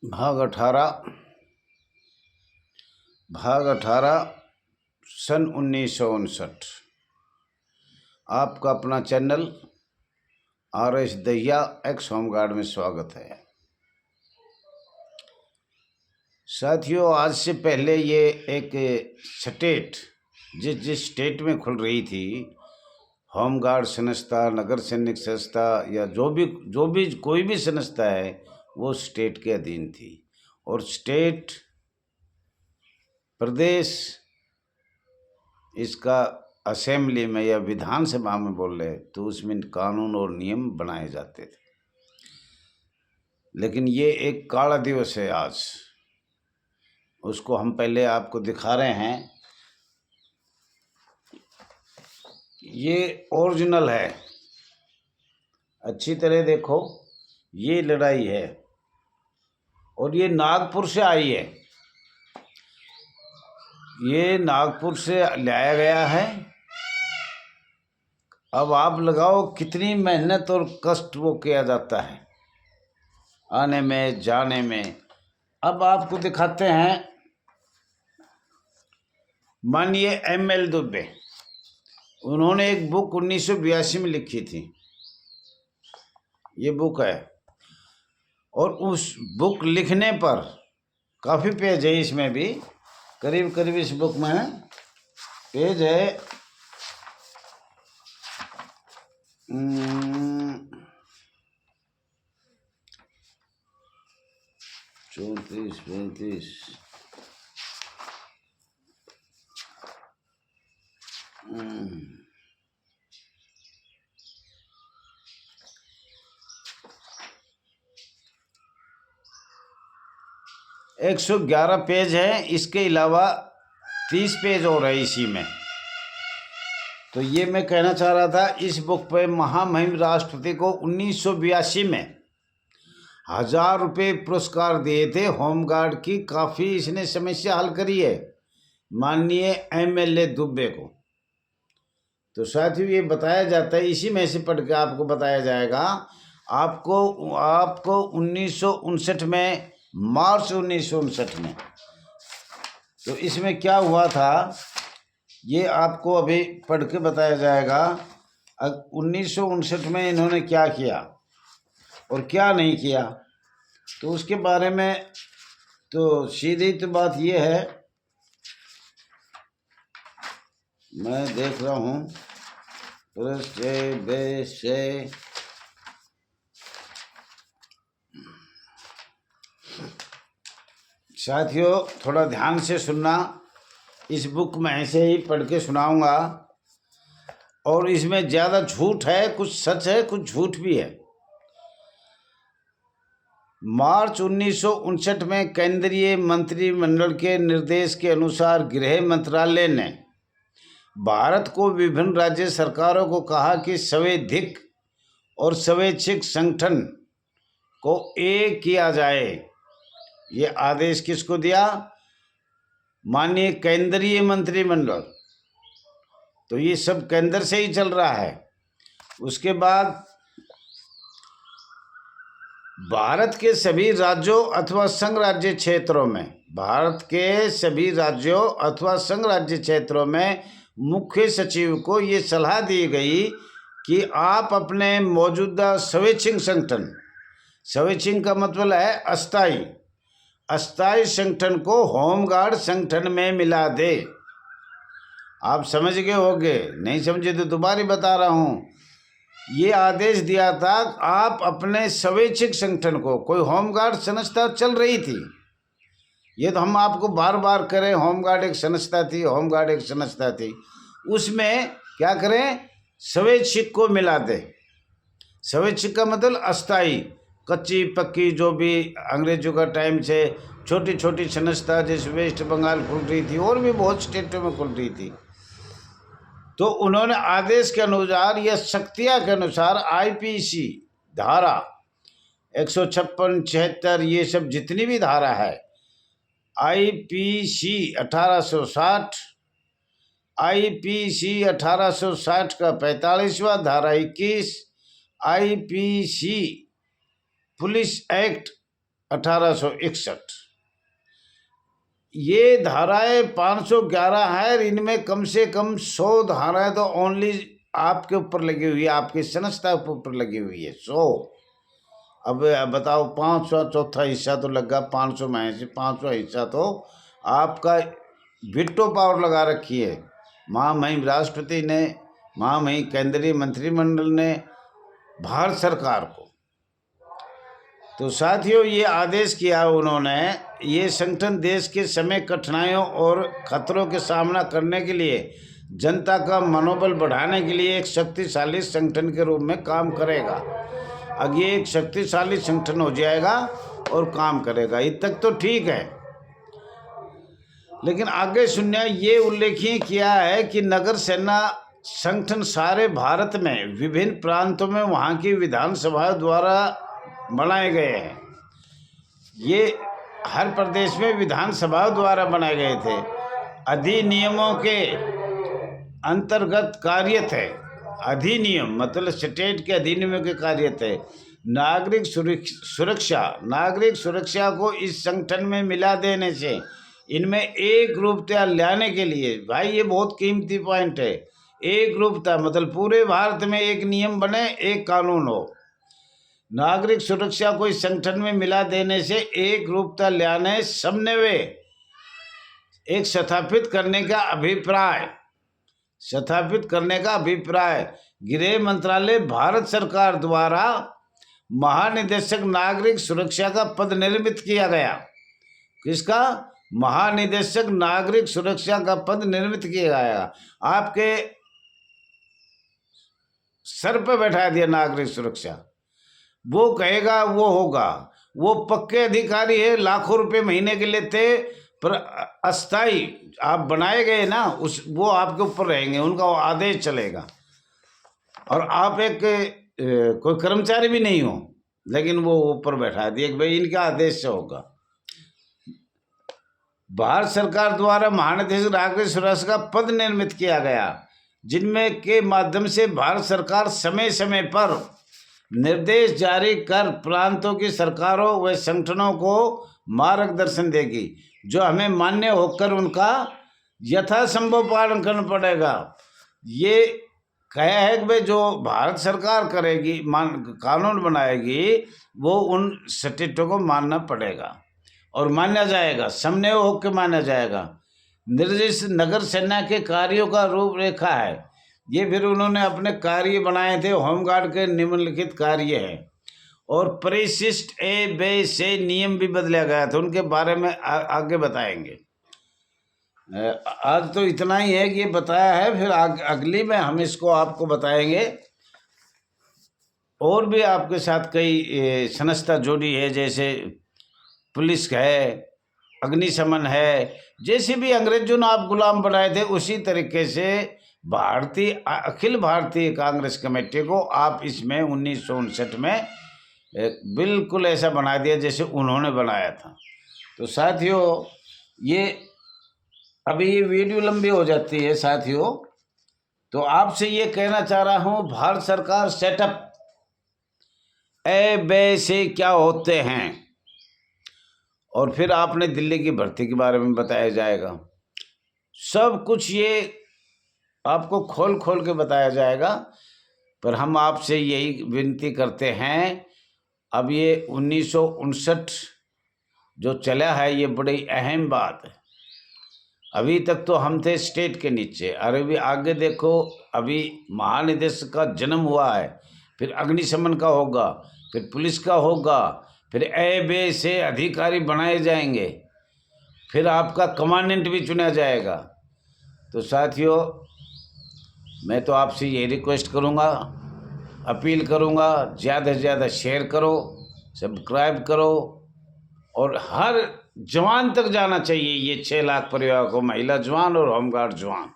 भाग 18 सन 1959। आपका अपना channel RS Dahiya x home guard में स्वागत है। साथियों, आज से पहले ये एक स्टेट जिस स्टेट में खुल रही थी होमगार्ड संस्था, नगर सैनिक संस्था या जो भी कोई भी संस्था है, वो स्टेट के अधीन थी। और स्टेट, प्रदेश, इसका असेंबली में या विधानसभा में बोल रहे तो उसमें कानून और नियम बनाए जाते थे। लेकिन ये एक काला दिवस है आज, उसको हम पहले आपको दिखा रहे हैं। ये ओरिजिनल है, अच्छी तरह देखो। ये लड़ाई है और ये नागपुर से आई है। ये नागपुर से लाया गया है। अब आप लगाओ कितनी मेहनत और कष्ट वो किया जाता है आने में जाने में। अब आपको दिखाते हैं। मानिए ML दुबे, उन्होंने एक बुक 1982 में लिखी थी। ये बुक है और उस बुक लिखने पर काफ़ी पेज है, इसमें भी करीब इस बुक में पेज है 34-35। 111 पेज है। इसके अलावा 30 पेज और है इसी में। तो ये मैं कहना चाह रहा था, इस बुक पे महामहिम राष्ट्रपति को 1982 में 1000 रुपये पुरस्कार दिए थे। होमगार्ड की काफ़ी इसने समस्या हल करी है माननीय MLA दुबे को। तो साथियों, ये बताया जाता है, इसी में से पढ़ के आपको बताया जाएगा। आपको 1959 में, मार्च 1959 में, तो इसमें क्या हुआ था ये आपको अभी पढ़ के बताया जाएगा। 1959 में इन्होंने क्या किया और क्या नहीं किया, तो उसके बारे में तो सीधी तो बात ये है, मैं देख रहा हूँ से साथियों, थोड़ा ध्यान से सुनना। इस बुक में ऐसे ही पढ़ के सुनाऊंगा और इसमें ज़्यादा झूठ है, कुछ सच है, कुछ झूठ भी है। मार्च 1959 में केंद्रीय मंत्रिमंडल के निर्देश के अनुसार गृह मंत्रालय ने भारत को विभिन्न राज्य सरकारों को कहा कि स्वैच्छिक और स्वैच्छिक संगठन को एक किया जाए। ये आदेश किसको दिया? माननीय केंद्रीय मंत्रिमंडल। तो ये सब केंद्र से ही चल रहा है। उसके बाद भारत के सभी राज्यों अथवा संघ राज्य क्षेत्रों में, भारत के सभी राज्यों अथवा संघ राज्य क्षेत्रों में मुख्य सचिव को ये सलाह दी गई कि आप अपने मौजूदा स्वैच्छिक संगठन, स्वैच्छिक का मतलब है अस्थायी संगठन को होमगार्ड संगठन में मिला दे। आप समझ गए होंगे, नहीं समझे तो दोबारा बता रहा हूँ। ये आदेश दिया था आप अपने स्वैच्छिक संगठन को, कोई होमगार्ड संस्था चल रही थी, ये तो हम आपको बार बार करें, होमगार्ड एक संस्था थी, होमगार्ड एक संस्था थी, उसमें क्या करें, स्वैच्छिक को मिला दे। स्वैच्छिक का मतलब अस्थाई, कच्ची पक्की, जो भी अंग्रेजों का टाइम से छोटी छोटी संस्था जैसे वेस्ट बंगाल खुल रही थी और भी बहुत स्टेटों में खुल रही थी। तो उन्होंने आदेश के अनुसार या शक्तियाँ के अनुसार IPC धारा 156, 76, ये सब जितनी भी धारा है, IPC 1860, IPC 1860 का 45वां, धारा 21, IPC पुलिस एक्ट 1861। ये धाराएं 511 है, इनमें कम से कम 100 धाराएं तो ओनली आपके ऊपर लगी हुई है, आपकी संस्था के ऊपर लगी हुई है 100। अब बताओ 500 चौथा हिस्सा तो लगा, 500 में से 500 हिस्सा तो आपका वीटो पावर लगा रखी है महामहिम राष्ट्रपति ने, महामहिम केंद्रीय मंत्रिमंडल ने, भारत सरकार को। तो साथियों, ये आदेश किया उन्होंने, ये संगठन देश के समय कठिनाइयों और खतरों के सामना करने के लिए जनता का मनोबल बढ़ाने के लिए एक शक्तिशाली संगठन के रूप में काम करेगा। अब ये एक शक्तिशाली संगठन हो जाएगा और काम करेगा। इत तक तो ठीक है, लेकिन आगे सुनिए, ये उल्लेखनीय किया है कि नगर सेना संगठन सारे भारत में विभिन्न प्रांतों में वहाँ की विधानसभा द्वारा बनाए गए हैं। ये हर प्रदेश में विधानसभा द्वारा बनाए गए थे, अधिनियमों के अंतर्गत कार्यरत है। अधिनियम मतलब स्टेट के अधिनियमों के कार्यरत है। नागरिक सुरक्षा को इस संगठन में मिला देने से इनमें एक रूपता लाने के लिए, भाई ये बहुत कीमती पॉइंट है, एक रूपता मतलब पूरे भारत में एक नियम बने, एक कानून हो। नागरिक सुरक्षा को इस संगठन में मिला देने से एक रूपता लाने, समन्वय एक स्थापित करने का अभिप्राय गृह मंत्रालय भारत सरकार द्वारा महानिदेशक नागरिक सुरक्षा का पद निर्मित किया गया। किसका? महानिदेशक नागरिक सुरक्षा का पद निर्मित किया गया। आपके सर पे बैठा दिया नागरिक सुरक्षा, वो कहेगा वो होगा। वो पक्के अधिकारी है, लाखों रुपए महीने के लेते, पर अस्थाई आप बनाए गए ना, वो आपके ऊपर रहेंगे, उनका वो आदेश चलेगा। और आप एक कोई कर्मचारी भी नहीं हो, लेकिन वो ऊपर बैठा दिए कि भाई इनका आदेश से होगा। भारत सरकार द्वारा महानिदेशक नागरिक सुरक्षा का पद निर्मित किया गया, जिनमें के माध्यम से भारत सरकार समय समय पर निर्देश जारी कर प्रांतों की सरकारों व संगठनों को मार्गदर्शन देगी, जो हमें मान्य होकर उनका यथासंभव पालन करना पड़ेगा। ये कहा है कि भाई जो भारत सरकार करेगी, कानून बनाएगी, वो उन स्टेटों को मानना पड़ेगा और माना जाएगा, समन्वय होकर माना जाएगा। निर्दिष्ट नगर सेना के कार्यों का रूपरेखा है। ये फिर उन्होंने अपने कार्य बनाए थे, होमगार्ड के निम्नलिखित कार्य है। और परिशिष्ट ए बे से नियम भी बदला गया था, उनके बारे में आगे बताएंगे। आज तो इतना ही है कि ये बताया है, फिर अगली में हम इसको आपको बताएंगे। और भी आपके साथ कई संस्था जुड़ी है, जैसे पुलिस है, अग्निशमन है, जैसे भी अंग्रेजों ने आप गुलाम बनाए थे, उसी तरीके से अखिल भारतीय कांग्रेस कमेटी को आप इसमें 1959 में बिल्कुल ऐसा बना दिया जैसे उन्होंने बनाया था। तो साथियों, ये अभी ये वीडियो लंबी हो जाती है साथियों, तो आपसे ये कहना चाह रहा हूँ, भारत सरकार सेटअप ए बे से क्या होते हैं, और फिर आपने दिल्ली की भर्ती के बारे में बताया जाएगा। सब कुछ ये आपको खोल खोल के बताया जाएगा। पर हम आपसे यही विनती करते हैं, अब ये 1959 जो चला है, ये बड़ी अहम बात है। अभी तक तो हम थे स्टेट के नीचे, और अभी आगे देखो, अभी महानिदेशक का जन्म हुआ है, फिर अग्निशमन का होगा, फिर पुलिस का होगा, फिर ए बे से अधिकारी बनाए जाएंगे, फिर आपका कमांडेंट भी चुना जाएगा। तो साथियों, मैं तो आपसे ये रिक्वेस्ट करूँगा, अपील करूँगा, ज़्यादा से ज़्यादा शेयर करो, सब्सक्राइब करो, और हर जवान तक जाना चाहिए ये 6 लाख परिवार को, महिला जवान और होमगार्ड जवान।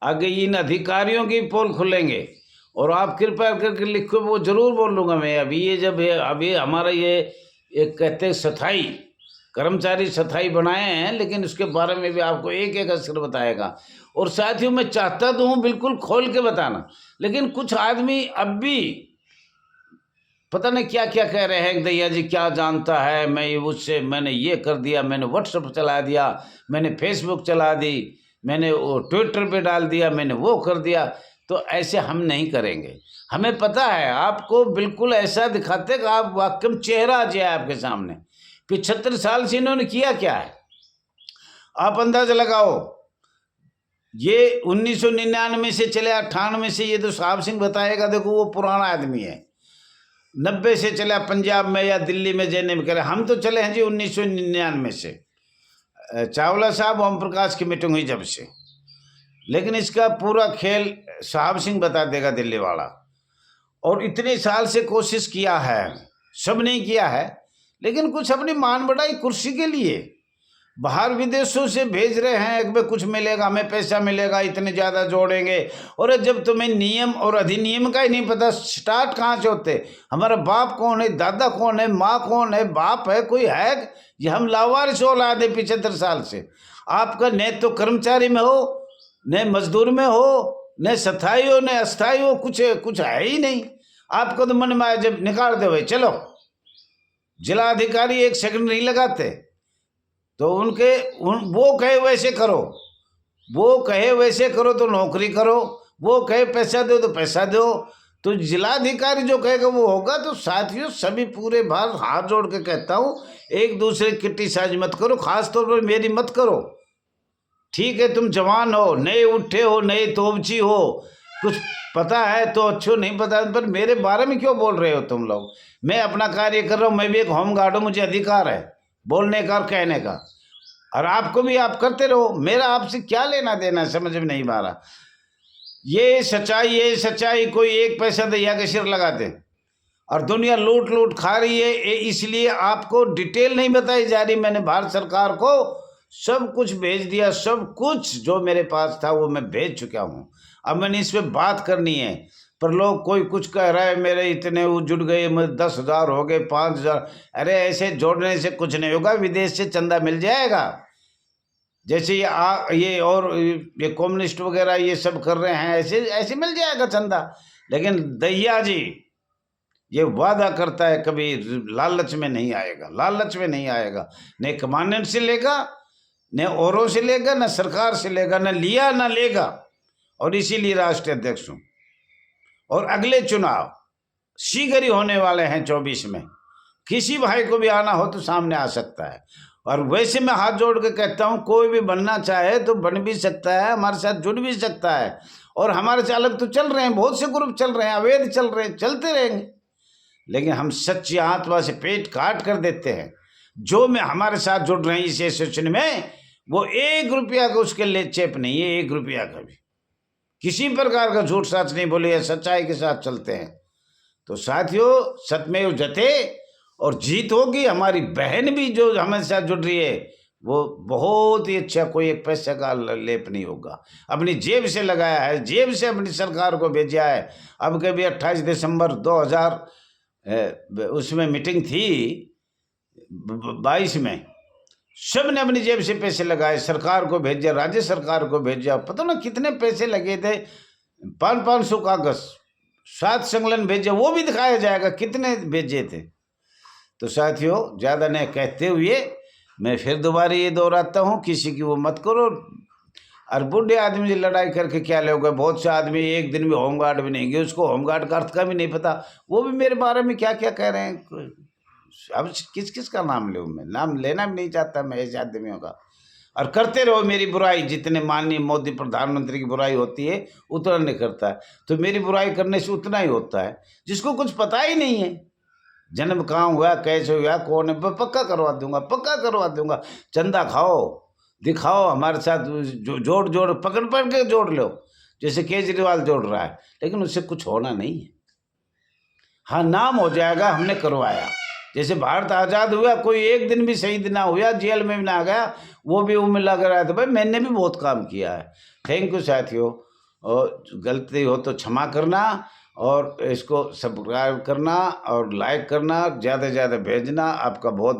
आगे इन अधिकारियों की पोल खुलेंगे, और आप कृपया करके लिखो, वो ज़रूर बोलूँगा मैं। अभी ये जब अभी हमारा ये एक कहते स्थाई कर्मचारी स्थाई बनाए हैं, लेकिन उसके बारे में भी आपको एक एक अक्षर बताएगा। और साथियों, मैं चाहता तो हूँ बिल्कुल खोल के बताना, लेकिन कुछ आदमी अब भी पता नहीं क्या क्या कह रहे हैं कि दैया जी क्या जानता है, मैं उससे मैंने ये कर दिया, मैंने व्हाट्सएप चला दिया, मैंने फेसबुक चला दी, मैंने वो ट्विटर पे डाल दिया, मैंने वो कर दिया। तो ऐसे हम नहीं करेंगे। हमें पता है आपको बिल्कुल ऐसा दिखाते कि आप वाकई में चेहरा आ जाए आपके सामने। 75 साल से इन्होंने किया क्या है, आप अंदाजा लगाओ। ये 1999 से चले 98 से, ये तो साहब सिंह बताएगा, देखो वो पुराना आदमी है। 90 से चला पंजाब में या दिल्ली में जेने में करे, हम तो चले हैं जी 1999 से, चावला साहब ओम प्रकाश की मीटिंग हुई जब से। लेकिन इसका पूरा खेल साहब सिंह बता देगा, दिल्ली वाला। और इतने साल से कोशिश किया है, सब नहीं किया है, लेकिन कुछ अपनी मान बढ़ाई कुर्सी के लिए। बाहर विदेशों से भेज रहे हैं, एक में कुछ मिलेगा, हमें पैसा मिलेगा, इतने ज़्यादा जोड़ेंगे। और जब तुम्हें नियम और अधिनियम का ही नहीं पता, स्टार्ट कहाँ से होते, हमारा बाप कौन है, दादा कौन है, माँ कौन है, बाप है कोई है, ये हम लावारिस औलाद है 75 साल से। आपका न तो कर्मचारी में हो, न मजदूर में हो, न स्थायी हो, न अस्थायी हो, कुछ है ही नहीं। आपको तो मन में आए जब निकाल दे भाई चलो। जिला अधिकारी एक सेकंड नहीं लगाते, तो वो कहे वैसे करो, वो कहे वैसे करो तो नौकरी करो, वो कहे पैसा दो तो पैसा दो। तो जिलाधिकारी जो कहेगा वो होगा। तो साथियों, सभी पूरे भारत हाथ जोड़ के कहता हूँ, एक दूसरे की क्रिटिसाइज मत करो, खास तौर पर मेरी मत करो। ठीक है, तुम जवान हो, नए उठे हो, नए तोबची हो, कुछ पता है तो अच्छो, नहीं पता पर मेरे बारे में क्यों बोल रहे हो तुम लोग। मैं अपना कार्य कर रहा हूँ, मैं भी एक होमगार्ड हूँ, मुझे अधिकार है बोलने का और कहने का, और आपको भी आप करते रहो। मेरा आपसे क्या लेना देना, समझ में नहीं आ रहा। ये सच्चाई कोई एक पैसा दैया के सिर लगा दे, और दुनिया लूट लूट खा रही है। इसलिए आपको डिटेल नहीं बताई जा रही। मैंने भारत सरकार को सब कुछ भेज दिया, सब कुछ जो मेरे पास था वो मैं भेज चुका हूँ। अब मैंने इस पर बात करनी है। पर लोग कोई कुछ कह रहा है, मेरे इतने वो जुड़ गए, 10,000 हो गए, 5,000। अरे ऐसे जोड़ने से कुछ नहीं होगा, विदेश से चंदा मिल जाएगा। जैसे ये और ये कम्युनिस्ट वगैरह ये सब कर रहे हैं, ऐसे ऐसे मिल जाएगा चंदा। लेकिन दैया जी ये वादा करता है, कभी लालच में नहीं आएगा, लालच में नहीं आएगा। न कमांडेंट से लेगा, न औरों से लेगा, न सरकार से लेगा, न लिया न लेगा। और इसीलिए राष्ट्रीय अध्यक्ष हूँ। और अगले चुनाव शीघ्र ही होने वाले हैं 24 में। किसी भाई को भी आना हो तो सामने आ सकता है। और वैसे मैं हाथ जोड़ के कहता हूँ, कोई भी बनना चाहे तो बन भी सकता है, हमारे साथ जुड़ भी सकता है। और हमारे चालक तो चल रहे हैं, बहुत से ग्रुप चल रहे हैं, अवैध चल रहे हैं, चलते रहेंगे। लेकिन हम सच्ची आत्मा से पेट काट कर देते हैं। जो में हमारे साथ जुड़ रहे हैं इस एसोसिएशन में, वो 1 रुपया का उसके लिए चेप नहीं है, 1 रुपया का भी। किसी प्रकार का झूठ सच नहीं बोले, सच्चाई के साथ चलते हैं। तो साथियों, सत्यमेव जयते, और जीत होगी। हमारी बहन भी जो हमारे साथ जुड़ रही है वो बहुत ही अच्छा, कोई एक पैसे का लेप नहीं होगा। अपनी जेब से लगाया है, जेब से अपनी सरकार को भेजा है। अब कभी 28 दिसंबर 2000 उसमें मीटिंग थी 22 में, सब ने अपनी जेब से पैसे लगाए, सरकार को भेजा, राज्य सरकार को भेजा। पता ना कितने पैसे लगे थे, 500 कागज, 7 संकलन भेजे, वो भी दिखाया जाएगा कितने भेजे थे। तो साथियों, ज़्यादा नहीं कहते हुए मैं फिर दोबारा ये दोहराता हूँ, किसी की वो मत करो। और बूढ़े आदमी से लड़ाई करके क्या लोगे। बहुत से आदमी एक दिन में होमगार्ड भी नहीं गए, उसको होमगार्ड का अर्थ का भी नहीं पता, वो भी मेरे बारे में क्या क्या कह रहे हैं। अब किस किस का नाम लूँ मैं, नाम लेना भी नहीं चाहता मैं ऐसे आदमियों का। और करते रहो मेरी बुराई, जितने माननीय मोदी प्रधानमंत्री की बुराई होती है उतना नहीं करता है। तो मेरी बुराई करने से उतना ही होता है। जिसको कुछ पता ही नहीं है, जन्म कहाँ हुआ, कैसे हुआ, कौन है, पक्का करवा दूंगा, पक्का करवा दूंगा। चंदा खाओ, दिखाओ, हमारे साथ जोड़ जोड़ पकड़ पकड़ के जोड़ लो, जैसे केजरीवाल जोड़ रहा है। लेकिन उससे कुछ होना नहीं है। हाँ, नाम हो जाएगा, हमने करवाया। जैसे भारत आज़ाद हुआ, कोई एक दिन भी शहीद ना हुआ, जेल में भी ना गया, वो भी उम्र लग रहा है। तो भाई मैंने भी बहुत काम किया है। थैंक यू साथियों। और गलती हो तो क्षमा करना, और इसको सब्सक्राइब करना और लाइक करना, ज़्यादा से ज़्यादा भेजना। आपका बहुत